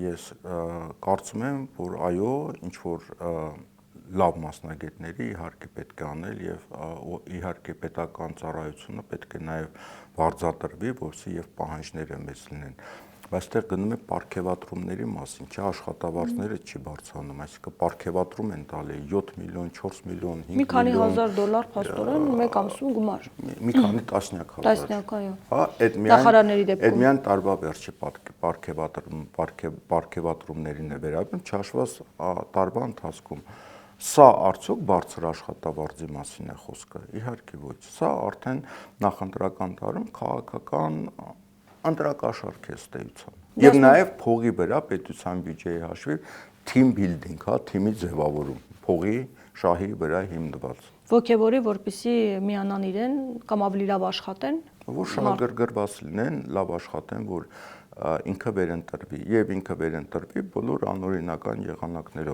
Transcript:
ես կարծում եմ, որ այո, ինչ որ լավ մասնագետների իհարկե պետք է անել եւ իհարկե պետական ծառայությունը պետք է նաեւ վարձատրվի, որովհետեւ եւ պահանջները մեծ լինեն։ Բայց դեռ գնում է պարգևատրումների մասին, չէ, աշխատավարձները չի բարձրանում, այսինքն պարգևատրում են տալի 7 միլիոն, 4 միլիոն, 5 միլիոն։ Մի քանի հազար դոլար փաստորեն մեկ ամսում գումար։ Մի քանի տասնյակ հազար։ Տասնյակ, այո։ Հա, Նախարարների դեպքում։ Այդ միայն տարվա վերջի պարգևատրումներին է վերաբերում, չհաշված տարվա ընթացքում։ Սա արդյոք բարձր աշխատավարձի մասին է խոսքը։ Իհարկե ոչ։ Սա արդեն նախընտրական տարում քաղաքական ընտրակաշառք է ստեյցան։ Եվ նաև փողի վրա պետության բյուջեի հաշվին team building, հա, թիմի ձևավորում, փողի շահի վրա հիմնված։ Ոգևորի, որպեսզի միանան իրեն կամ ավելի լավ աշխատեն, որ շահագրգռված լինեն, լավ աշխատեն, որ ինքը վերընտրվի եւ ինքը վերընտրվի բոլոր անօրինական եղանակներով։